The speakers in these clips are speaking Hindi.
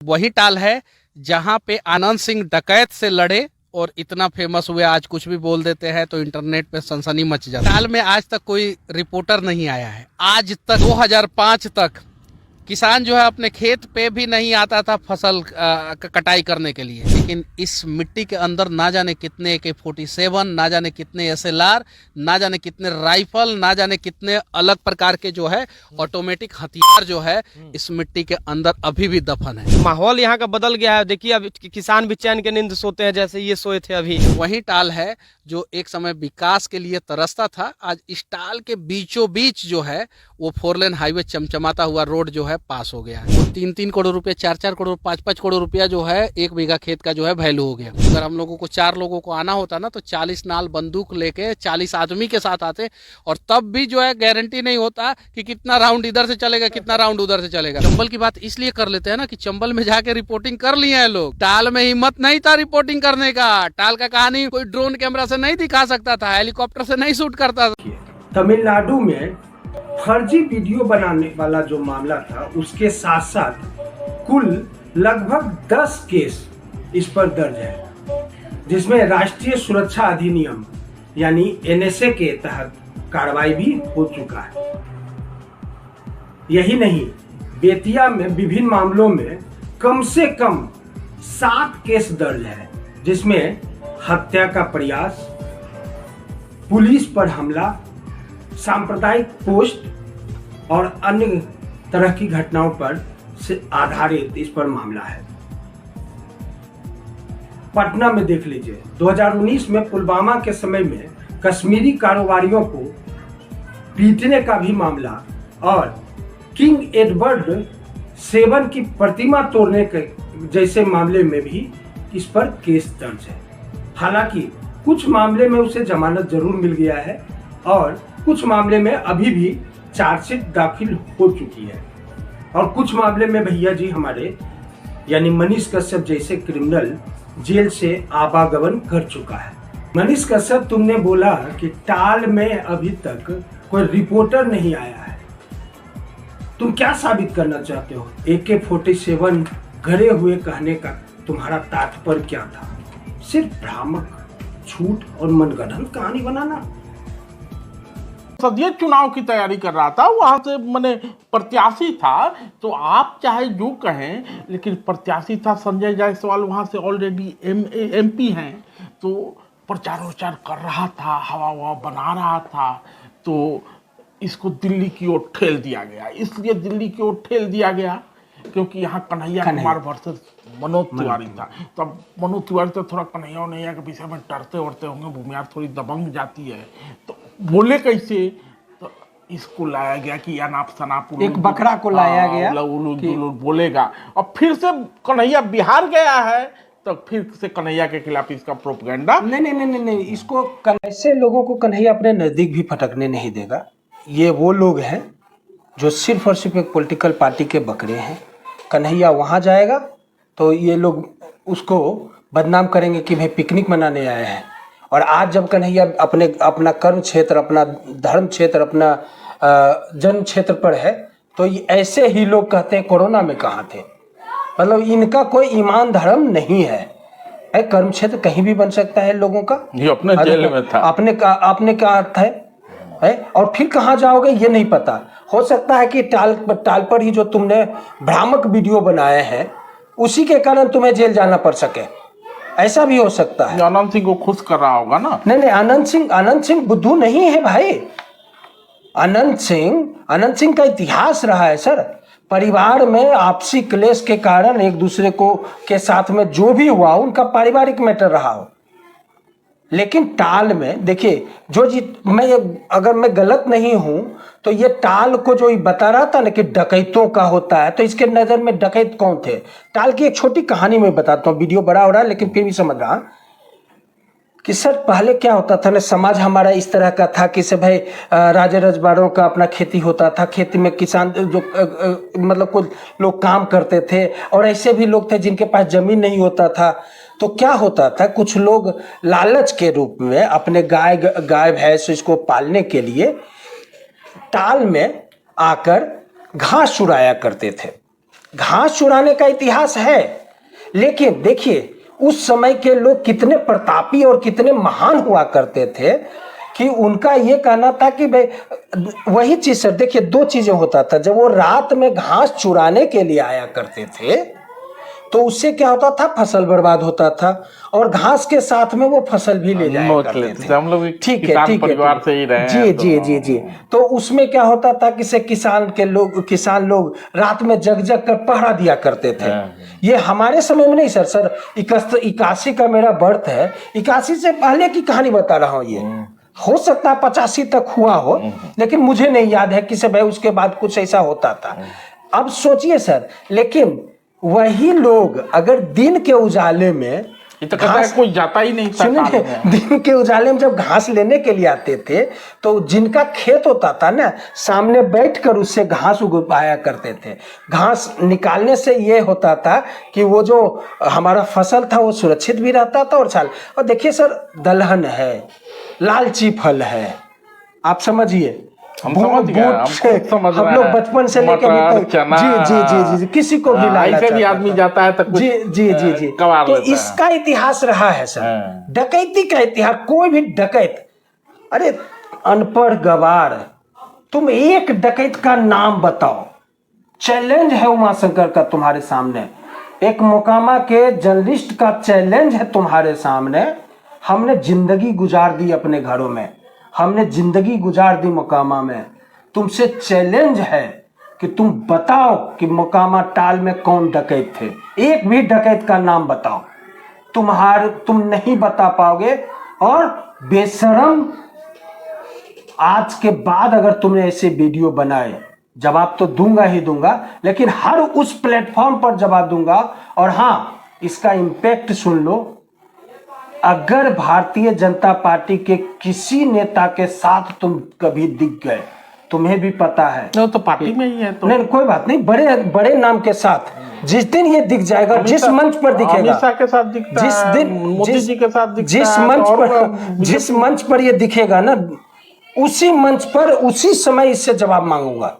वही टाल है जहां पे आनंद सिंह डकैत से लड़े और इतना फेमस हुए, आज कुछ भी बोल देते हैं तो इंटरनेट पे सनसनी मच जाती है। टाल में आज तक कोई रिपोर्टर नहीं आया है। आज तक 2005 तक किसान जो है अपने खेत पे भी नहीं आता था फसल कटाई करने के लिए। लेकिन इस मिट्टी के अंदर ना जाने कितने AK-47, ना जाने कितने SLR, ना जाने कितने राइफल, ना जाने कितने अलग प्रकार के जो है ऑटोमेटिक हथियार जो है इस मिट्टी के अंदर अभी भी दफन है। माहौल यहाँ का बदल गया है। देखिए अब किसान भी चैन के नींद सोते हैं जैसे ये सोए थे अभी। वही टाल है जो एक समय विकास के लिए तरसता था। आज इस टाल के बीचों बीच जो है वो 4 लेन हाईवे चमचमाता हुआ रोड जो है पास हो गया है। 3-3 करोड़ रुपए, 4-4 करोड़, 5-5 करोड़ रुपया जो है 1 बीघा खेत का जो है वैल्यू हो गया। अगर हम लोगों को 4 लोगों को आना होता ना तो 40 नाल बंदूक लेके 40 आदमी के साथ आते, और तब भी जो है गारंटी नहीं होता कि कितना राउंड इधर से चलेगा, कितना राउंड उधर से चलेगा। चंबल की बात इसलिए कर लेते हैं ना कि चंबल में जाके रिपोर्टिंग कर लिए हैं लोग। टाल में हिम्मत नहीं था रिपोर्टिंग करने का। टाल का कहानी कोई ड्रोन कैमरा से नहीं दिखा सकता था, हेलीकॉप्टर से नहीं शूट करता था। तमिलनाडु में फर्जी वीडियो बनाने वाला जो मामला था उसके साथ साथ कुल लगभग 10 केस इस पर दर्ज है, जिसमें राष्ट्रीय सुरक्षा अधिनियम यानी NSA के तहत कार्रवाई भी हो चुका है। यही नहीं, बेतिया में विभिन्न मामलों में कम से कम 7 केस दर्ज है, जिसमें हत्या का प्रयास, पुलिस पर हमला, सांप्रदायिक पोस्ट और अन्य तरह की घटनाओं पर से आधारित इस पर मामला है। पटना में देख लीजिए, 2019 में पुलवामा के समय में कश्मीरी कारोबारियों को पीटने का भी मामला और किंग एडवर्ड 7 की प्रतिमा तोड़ने के जैसे मामले में भी इस पर केस दर्ज है। हालांकि कुछ मामले में उसे जमानत जरूर मिल गया है और कुछ मामले में अभी भी चार्जशीट दाखिल हो चुकी है, और कुछ मामले में भैया जी हमारे यानी मनीष कश्यप जैसे क्रिमिनल जेल से आवागमन कर चुका है। मनीष कश्यप, तुमने बोला कि टाल में अभी तक कोई रिपोर्टर नहीं आया है, तुम क्या साबित करना चाहते हो? AK-47 घरे हुए कहने का तुम्हारा तात्पर्य क्या था? सिर्फ भ्रामक, झूठ और मनगढ़ंत कहानी बनाना। संसदीय चुनाव की तैयारी कर रहा था, वहां से मैंने प्रत्याशी था, तो आप चाहे जो कहें, लेकिन प्रत्याशी था संजय जायसवाल, वहां से ऑलरेडी MP हैं, तो प्रचार वचार कर रहा था, हवा बना रहा था, तो इसको दिल्ली की ओर ठेल दिया गया। इसलिए दिल्ली की ओर ठेल दिया गया क्योंकि यहाँ कन्हैया कुमार वर्सेस मनोज तिवारी था। तब मनोज तिवारी तो थोड़ा कन्हैया के विषय में डरते वरते होंगे, भूमियार थोड़ी दबंग जाती है, तो बोले कैसे? तो इसको लाया गया कि अनाप शनाप एक बकरा को लाया गया बोलेगा, और फिर से कन्हैया बिहार गया है, तो फिर से कन्हैया के खिलाफ इसका प्रोपेगेंडा। नहीं, इसको ऐसे लोगों को कन्हैया अपने नजदीक भी फटकने नहीं देगा। ये वो लोग हैं जो सिर्फ और सिर्फ एक पॉलिटिकल पार्टी के बकरे हैं। कन्हैया वहाँ जाएगा तो ये लोग उसको बदनाम करेंगे कि भाई पिकनिक मनाने आए हैं, और आज जब कन्हैया अपना कर्म क्षेत्र, अपना धर्म क्षेत्र, अपना जन्म क्षेत्र पर है, तो ऐसे ही लोग कहते हैं कोरोना में कहाँ थे। मतलब इनका कोई ईमान धर्म नहीं है। कर्म क्षेत्र कहीं भी बन सकता है लोगों का। ये अपने जेल में था, आपने क्या अर्थ है? और फिर कहाँ जाओगे ये नहीं पता। हो सकता है कि टाल पर ही जो तुमने भ्रामक वीडियो बनाए हैं उसी के कारण तुम्हें जेल जाना पड़ सके, ऐसा भी हो सकता है। आनंद सिंह को खुश कर रहा होगा ना? नहीं, आनंद सिंह बुद्धू नहीं है भाई। आनंद सिंह का इतिहास रहा है सर। परिवार में आपसी क्लेश के कारण एक दूसरे को के साथ में जो भी हुआ उनका पारिवारिक मैटर रहा हो। लेकिन टाल में देखिए, अगर मैं गलत नहीं हूं तो ये टाल को जो बता रहा था ना कि डकैतों का होता है, तो इसके नजर में डकैत कौन थे? टाल की एक छोटी कहानी मैं बताता हूँ, वीडियो बड़ा हो रहा है लेकिन फिर भी समझ रहा कि सर पहले क्या होता था ना, समाज हमारा इस तरह का था कि से भाई राजा रजवाड़ों का अपना खेती होता था, खेती में किसान जो मतलब कुछ लोग काम करते थे, और ऐसे भी लोग थे जिनके पास जमीन नहीं होता था। तो क्या होता था, कुछ लोग लालच के रूप में अपने गाय भैंस इसको पालने के लिए टाल में आकर घास चुराया करते थे। घास चुराने का इतिहास है, लेकिन देखिए उस समय के लोग कितने प्रतापी और कितने महान हुआ करते थे कि उनका ये कहना था कि भाई वही चीज सर, देखिए दो चीजें होता था। जब वो रात में घास चुराने के लिए आया करते थे तो उससे क्या होता था, फसल बर्बाद होता था और घास के साथ में वो फसल भी ले जाया करते थे। हम लोग ठीक है, किसान ठीक है, परिवार से ही रहे जी हैं, जी जी जी। तो उसमें क्या होता था कि से किसान लोग रात में जग जग कर पहरा दिया करते थे। ये हमारे समय में नहीं सर, 81 का मेरा बर्थ है, 81 से पहले की कहानी बता रहा हूँ। ये हो सकता है 85 तक हुआ हो, लेकिन मुझे नहीं याद है कि से भाई उसके बाद कुछ ऐसा होता था। अब सोचिए सर, लेकिन वही लोग अगर दिन के उजाले में ये तो कहता है कोई जाता ही नहीं था। सुनिए, दिन के उजाले में जब घास लेने के लिए आते थे तो जिनका खेत होता था ना, सामने बैठकर उससे घास उगाया करते थे। घास निकालने से ये होता था कि वो जो हमारा फसल था वो सुरक्षित भी रहता था और देखिए सर, दलहन है, लालची फल है, आप समझिए, हम समझ गए, हम लोग बचपन से लेकर अभी तक जी किसी को भी लालच ऐसे भी आदमी जाता है तो जी जी जी जी। तो इसका इतिहास रहा है सर, डकैती का इतिहास। कोई भी डकैत, अरे अनपढ़ गवार, तुम एक डकैत का नाम बताओ। चैलेंज है उमाशंकर का तुम्हारे सामने, एक मोकामा के जर्नलिस्ट का चैलेंज है तुम्हारे सामने। हमने जिंदगी गुजार दी अपने घरों में, हमने जिंदगी गुजार दी मोकामा में। तुमसे चैलेंज है कि तुम बताओ कि मोकामा टाल में कौन डकैत थे, एक भी डकैत का नाम बताओ। तुम नहीं बता पाओगे। और बेशरम, आज के बाद अगर तुमने ऐसे वीडियो बनाए, जवाब तो दूंगा ही दूंगा, लेकिन हर उस प्लेटफॉर्म पर जवाब दूंगा। और हाँ, इसका इम्पैक्ट सुन लो, अगर भारतीय जनता पार्टी के किसी नेता के साथ तुम कभी दिख गए, तुम्हें भी पता है वो तो पार्टी में ही है, तो नहीं कोई बात नहीं, बड़े नाम के साथ जिस दिन ये दिख जाएगा, जिस मंच पर दिखेगा, अमित शाह के साथ दिखता जिस है, दिन मोदी जी के साथ दिखता जिस मंच पर ये दिखेगा ना, उसी मंच पर उसी समय इससे जवाब मांगूंगा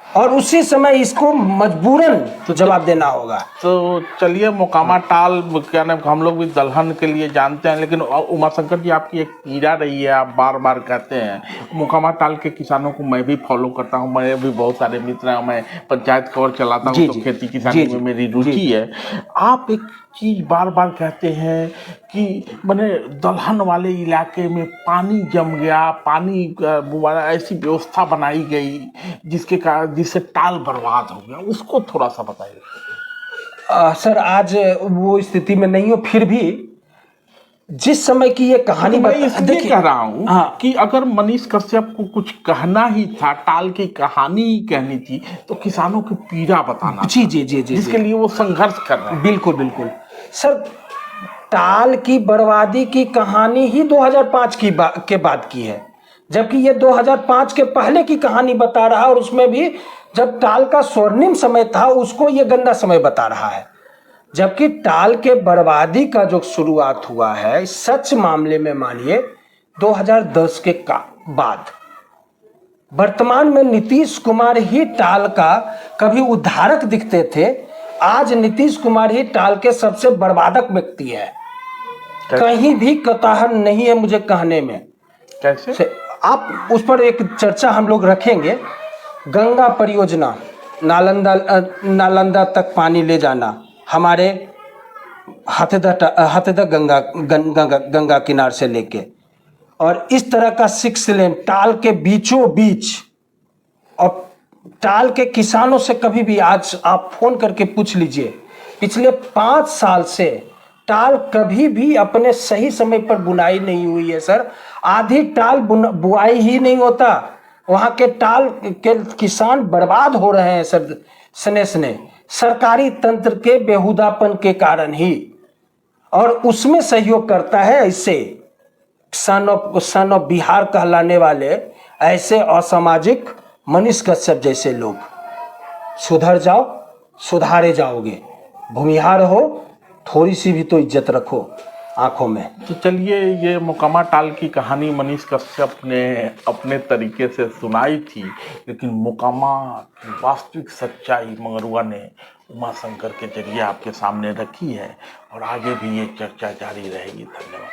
और उसी समय इसको मजबूरन जवाब देना होगा। तो चलिए, मोकामा टाल क्या नाम, हम लोग भी दलहन के लिए जानते हैं, लेकिन उमाशंकर जी आपकी एक पीड़ा रही है, आप बार बार कहते हैं। मोकामा टाल के किसानों को मैं भी फॉलो करता हूं, मेरे भी बहुत सारे मित्र हैं, मैं पंचायत खबर चलाता हूं, तो खेती किसानी में मेरी रुचि है। आप एक चीज बार बार कहते हैं कि मैंने दलहन वाले इलाके में पानी जम गया, पानी ऐसी व्यवस्था बनाई गई जिसके कारण जिससे टाल बर्बाद हो गया, उसको थोड़ा सा बताइए। सर, आज वो स्थिति में नहीं हो, फिर भी जिस समय की ये कहानी मैं इसलिए कह रहा हूँ हाँ, कि अगर मनीष कश्यप को कुछ कहना ही था, टाल की कहानी ही कहनी थी, तो किसानों की पीड़ा बताना जी जी जी जी, जिसके लिए वो संघर्ष कर रहे हैं। बिल्कुल बिल्कुल सर, टाल की बर्बादी की कहानी ही 2005 के बाद की है, जबकि ये 2005 के पहले की कहानी बता रहा है, और उसमें भी जब टाल का स्वर्णिम समय था उसको ये गंदा समय बता रहा है। जबकि टाल के बर्बादी का जो शुरुआत हुआ है, सच मामले में मानिए 2010 के बाद। वर्तमान में नीतीश कुमार ही टाल का कभी उद्धारक दिखते थे, आज नीतीश कुमार ही टाल के सबसे बर्बादक व्यक्ति है। कहीं भी कताहर नहीं है मुझे कहने में। कैसे? आप उस पर एक चर्चा हम लोग रखेंगे। गंगा परियोजना, नालंदा तक पानी ले जाना, हमारे हाथेदा गंगा किनार से लेके, और इस तरह का 6 लेन टाल के बीचों बीच। और टाल के किसानों से कभी भी आज आप फोन करके पूछ लीजिए, पिछले 5 साल से टाल कभी भी अपने सही समय पर बुनाई नहीं हुई है सर। आधी टाल बुआई ही नहीं होता, वहां के टाल के किसान बर्बाद हो रहे हैं सर, स्ने सरकारी तंत्र के बेहुदापन के कारण ही। और उसमें सहयोग करता है इससे सन ऑफ बिहार कहलाने वाले ऐसे असामाजिक मनीष कश्यप जैसे लोग। सुधर जाओ, सुधारे जाओगे। भूमिहार हो, थोड़ी सी भी तो इज्जत रखो। आंखों में। तो चलिए, ये मुकामा टाल की कहानी मनीष कश्यप ने अपने तरीके से सुनाई थी, लेकिन मुकामा की वास्तविक सच्चाई मंगरुआ ने उमा शंकर के जरिए आपके सामने रखी है और आगे भी ये चर्चा जारी रहेगी। धन्यवाद।